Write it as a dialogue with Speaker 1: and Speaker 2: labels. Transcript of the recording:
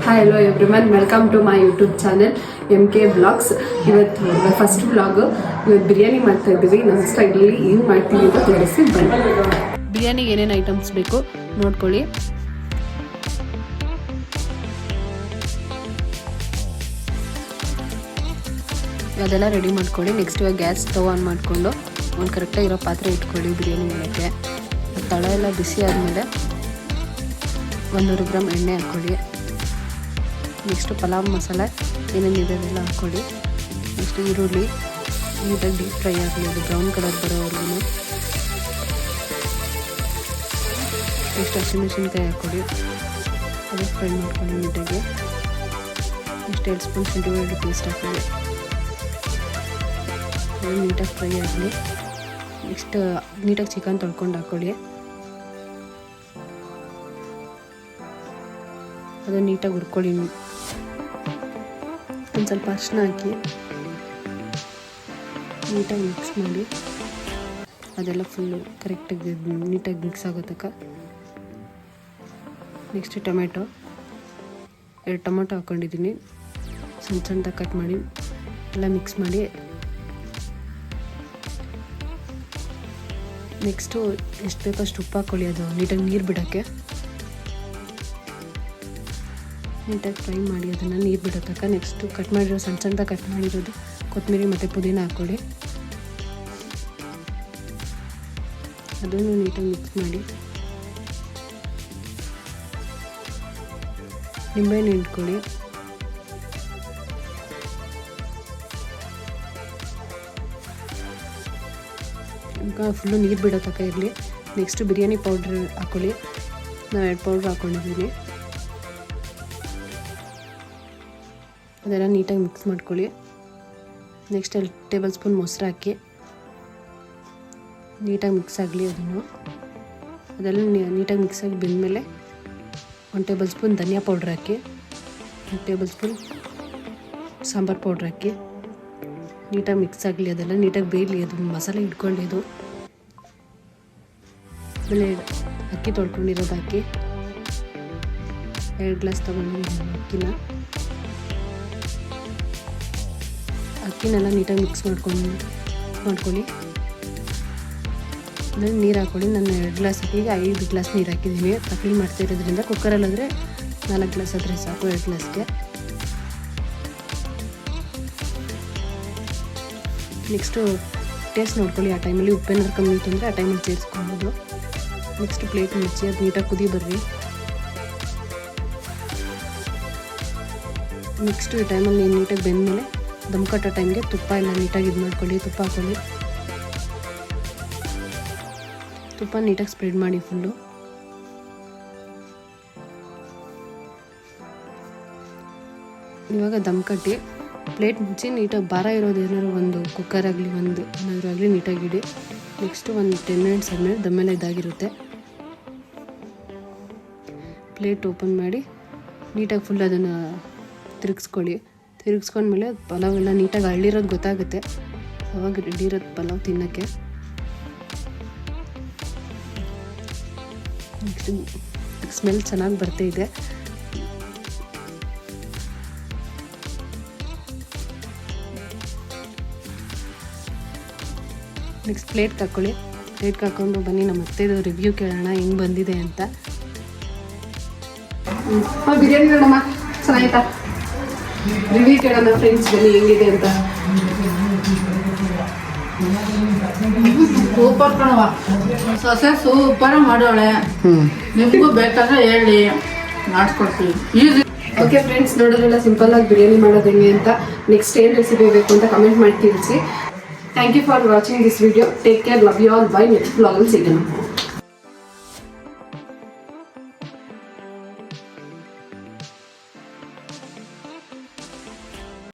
Speaker 1: Hi hello everyone, welcome to my YouTube channel MK vlogs. ಇವತ್ತು first vlog. ಇವತ್ತು ಬಿರಿಯಾನಿ ಮಾಡ್ತಾ ಇದ್ದೀವಿ. ನಮ್ಮ ಸ್ಟೈಲಲ್ಲಿ ಏನು ಮಾಡ್ತೀವಿ ಅಂತ ತೋರಿಸಿ ಬನ್ನಿ. ಬಿರಿಯಾನಿಗೆ ಏನೇನು ಐಟಮ್ಸ್ ಬೇಕು ನೋಡ್ಕೊಳ್ಳಿ. ಅದೆಲ್ಲ ರೆಡಿ ಮಾಡ್ಕೊಳ್ಳಿ. ನೆಕ್ಸ್ಟ್ ಇವಾಗ ಗ್ಯಾಸ್ ಸ್ಟವ್ ಆನ್ ಮಾಡಿಕೊಂಡು ಒಂದು ಕರೆಕ್ಟಾಗಿ ಇರೋ ಪಾತ್ರೆ ಇಟ್ಕೊಳ್ಳಿ. ಬಿರಿಯಾನಿ ಮಾಡೋಕ್ಕೆ ತಳ ಎಲ್ಲ ಬಿಸಿ ಆದಮೇಲೆ 100 ಗ್ರಾಮ್ ಎಣ್ಣೆ ಹಾಕ್ಕೊಳ್ಳಿ. ನೆಕ್ಸ್ಟು ಪಲಾವ್ ಮಸಾಲೆ ಏನೇನಿದೆ ಅದೆಲ್ಲ ಹಾಕ್ಕೊಳ್ಳಿ. ನೆಕ್ಸ್ಟ್ ಈರುಳ್ಳಿ ನೀಟಾಗಿ ಡೀಪ್ ಫ್ರೈ ಆಗಲಿ, ಅದು ಬ್ರೌನ್ ಕಲರ್ ಬರೋವರೆಗೂ. ನೆಕ್ಸ್ಟ್ ಹಸಿಮೆಣಸಿನ್ಕಾಯಿ ಹಾಕ್ಕೊಳ್ಳಿ, ಅದಕ್ಕೆ ಫ್ರೈ ಮಾಡ್ಕೊಳ್ಳಿ ನೀಟಾಗಿ. ನೆಕ್ಸ್ಟ್ 2 ಸ್ಪೂನ್ ಶುಂಠಿ ಬೆಳ್ಳುಳ್ಳಿ ಪೇಸ್ಟ್ ಹಾಕ್ಕೊಳ್ಳಿ, ಅದು ನೀಟಾಗಿ ಫ್ರೈ ಆಗಲಿ. ನೆಕ್ಸ್ಟ್ ನೀಟಾಗಿ ಚಿಕನ್ ತೊಳ್ಕೊಂಡು ಹಾಕ್ಕೊಳ್ಳಿ, ಅದು ನೀಟಾಗಿ ಹುರ್ಕೊಳ್ಳಿ. ಒಂದು ಸ್ವಲ್ಪ ಅರಿಶಿನ ಹಾಕಿ ನೀಟಾಗಿ ಮಿಕ್ಸ್ ಮಾಡಿ, ಅದೆಲ್ಲ ಫುಲ್ಲು ಕರೆಕ್ಟಾಗಿ ನೀಟಾಗಿ ಮಿಕ್ಸ್ ಆಗೋ ತನಕ. ನೆಕ್ಸ್ಟ್ ಟೊಮೆಟೊ 2 ಟೊಮೆಟೊ ಹಾಕ್ಕೊಂಡಿದ್ದೀನಿ, ಸಣ್ಣದಾಗಿ ಕಟ್ ಮಾಡಿ ಎಲ್ಲ ಮಿಕ್ಸ್ ಮಾಡಿ. ನೆಕ್ಸ್ಟು ಎಷ್ಟು ಬೇಕೋ ಅಷ್ಟು ಉಪ್ಪು ಹಾಕ್ಕೊಳ್ಳಿ, ಅದು ನೀಟಾಗಿ ನೀರು ಬಿಡೋಕ್ಕೆ. ನೀಟಾಗಿ ಫ್ರೈ ಮಾಡಿ ಅದನ್ನು ನೀರು ಬಿಡೋ ತನಕ. ನೆಕ್ಸ್ಟು ಕಟ್ ಮಾಡಿರೋ ಸಣ್ಣದಾಗಿ ಕಟ್ ಮಾಡಿರೋದು ಕೊತ್ತಂಬರಿ ಮತ್ತು ಪುದೀನ ಹಾಕ್ಕೊಳ್ಳಿ, ಅದನ್ನು ನೀಟಾಗಿ ಮಿಕ್ಸ್ ಮಾಡಿ. ನಿಂಬೆಹಣ್ಣು ಹಿಂಡ್ಕೊಳ್ಳಿ, ಫುಲ್ಲು ನೀರು ಬಿಡೋ ತನಕ ಇರಲಿ. ನೆಕ್ಸ್ಟು ಬಿರಿಯಾನಿ ಪೌಡ್ರ್ ಹಾಕ್ಕೊಳ್ಳಿ, ನಾವು 2 ಪೌಡ್ರ್ ಹಾಕ್ಕೊಂಡಿದ್ದೀನಿ, ಅದೆಲ್ಲ ನೀಟಾಗಿ ಮಿಕ್ಸ್ ಮಾಡ್ಕೊಳ್ಳಿ. ನೆಕ್ಸ್ಟ್ 2 ಟೇಬಲ್ ಸ್ಪೂನ್ ಮೊಸರು ಹಾಕಿ ನೀಟಾಗಿ ಮಿಕ್ಸ್ ಆಗಲಿ. ಅದೆಲ್ಲ ನೀಟಾಗಿ ಮಿಕ್ಸ್ ಆಗಿ ಬೆಂದಮೇಲೆ 1 ಟೇಬಲ್ ಸ್ಪೂನ್ ಧನಿಯಾ ಪೌಡ್ರ್ ಹಾಕಿ, 1 ಟೇಬಲ್ ಸ್ಪೂನ್ ಸಾಂಬಾರು ಪೌಡ್ರ್ ಹಾಕಿ ನೀಟಾಗಿ ಮಿಕ್ಸ್ ಆಗಲಿ. ಅದೆಲ್ಲ ನೀಟಾಗಿ ಬೇಯಲಿ, ಅದು ಮಸಾಲೆ ಇಟ್ಕೊಳ್ಳಿ. ಅದು ಆಮೇಲೆ ಅಕ್ಕಿ ತೊಳ್ಕೊಂಡಿರೋದು ಹಾಕಿ 2 ಗ್ಲಾಸ್ ತೊಗೊಂಡಿದ್ದೀನಿ ಅಕ್ಕಿನೆಲ್ಲ ನೀಟಾಗಿ ಮಿಕ್ಸ್ ಮಾಡ್ಕೊಳ್ಳಿ. ಆಮೇಲೆ ನೀರು ಹಾಕ್ಕೊಳ್ಳಿ. ನಾನು 2 ಗ್ಲಾಸ್ ಅಕ್ಕಿಗೆ 5 ಗ್ಲಾಸ್ ನೀರು ಹಾಕಿದ್ದೀನಿ. ತಪ್ಪಲಿ ಮಾಡ್ತಾ ಇರೋದ್ರಿಂದ ಕುಕ್ಕರಲ್ಲಾದರೆ 4 ಗ್ಲಾಸ್ ಆದರೆ ಸಾಕು 2 ಗ್ಲಾಸ್ಗೆ. ನೆಕ್ಸ್ಟು ಟೇಸ್ಟ್ ನೋಡ್ಕೊಳ್ಳಿ, ಆ ಟೈಮಲ್ಲಿ ಉಪ್ಪೇನಾದ್ರು ಕಮ್ಮಿ ಇತ್ತು ಅಂದರೆ ಆ ಟೈಮಲ್ಲಿ ಸೇರಿಸ್ಕೊಬೋದು. ನೆಕ್ಸ್ಟ್ ಪ್ಲೇಟ್ ಮುಚ್ಚಿ ಅದು ನೀಟಾಗಿ ಕುದಿ ಬರ್ರಿ. ನೆಕ್ಸ್ಟು ಈ ಟೈಮಲ್ಲಿ ನೀಟಾಗಿ ಬೆಂದಮೇಲೆ ದಮ್ ಕಟ್ಟೋ ಟೈಮ್ಗೆ ತುಪ್ಪ ಎಲ್ಲ ನೀಟಾಗಿ ಇದು ಮಾಡ್ಕೊಳ್ಳಿ. ತುಪ್ಪ ಹಾಕ್ಕೊಳ್ಳಿ, ತುಪ್ಪ ನೀಟಾಗಿ ಸ್ಪ್ರೆಡ್ ಮಾಡಿ ಫುಲ್ಲು. ಇವಾಗ ದಮ್ ಕಟ್ಟಿ ಪ್ಲೇಟ್ ಮುಚ್ಚಿ ನೀಟಾಗಿ ಭಾರ ಇರೋದು ಏನಾದ್ರು ಒಂದು ಕುಕ್ಕರ್ ಆಗಲಿ ಒಂದು ಏನಾದರೂ ಆಗಲಿ ನೀಟಾಗಿ ಇಡಿ. ನೆಕ್ಸ್ಟು ಒಂದು 10 ಮಿನಿಟ್ಸ್ ಆದಮೇಲೆ ದಮ್ಮೆಲ್ಲ ಇದಾಗಿರುತ್ತೆ. ಪ್ಲೇಟ್ ಓಪನ್ ಮಾಡಿ ನೀಟಾಗಿ ಫುಲ್ ಅದನ್ನು ತಿರುಗಿಸ್ಕೊಂಡ್ಮೇಲೆ ಪಲಾವ್ ಎಲ್ಲ ನೀಟಾಗಿ ಹಳ್ಳಿರೋದು ಗೊತ್ತಾಗುತ್ತೆ, ಅವಾಗ ರೆಡಿ ಇರೋದು ಪಲಾವ್ ತಿನ್ನೋಕ್ಕೆ. ನೆಕ್ಸ್ಟ್ ಸ್ಮೆಲ್ ಚೆನ್ನಾಗಿ ಬರ್ತಾಯಿದೆ. ನೆಕ್ಸ್ಟ್ ಪ್ಲೇಟ್ಗೆ ಹಾಕ್ಕೊಳ್ಳಿ. ಪ್ಲೇಟ್ಗೆ ಹಾಕ್ಕೊಂಡು ಬನ್ನಿ, ನಮ್ಮ ಅತ್ತೆದು ರಿವ್ಯೂ ಕೇಳೋಣ ಹೆಂಗೆ ಬಂದಿದೆ ಅಂತ. ಬಿರಿಯಾನಿ ನೋಡಮ್ಮ ಚೆನ್ನಾಗಿತ್ತಾ, ರಿವ್ಯೂ ಕೇಳೋಣ ಫ್ರೆಂಡ್ಸ್, ಬನ್ನಿ ಹೆಂಗಿದೆ ಅಂತ.
Speaker 2: ಸೂಪರ್ ಕಣವ, ಸೊಸೆ ಸೂಪರ್ ಮಾಡೋಳೆ. ನಿಮಗೂ ಬೇಕಾದ್ರೆ ಹೇಳಿ ಮಾಡಿಸ್ಕೊಡ್ತೀವಿ. ಈಸಿ.
Speaker 1: ಓಕೆ ಫ್ರೆಂಡ್ಸ್, ನೋಡೋದ್ರೆಲ್ಲ ಸಿಂಪಲ್ ಆಗಿ ಬಿರಿಯಾನಿ ಮಾಡೋದು ಹೆಂಗೆ ಅಂತ. ನೆಕ್ಸ್ಟ್ ಏನು ರೆಸಿಪಿ ಬೇಕು ಅಂತ ಕಮೆಂಟ್ ಮಾಡಿ ತಿಳಿಸಿ. Thank you for watching this video. Take care, love you all, bye. Next ಬ್ಲಾಗಲ್ಲಿ ಸಿಗೋಣ.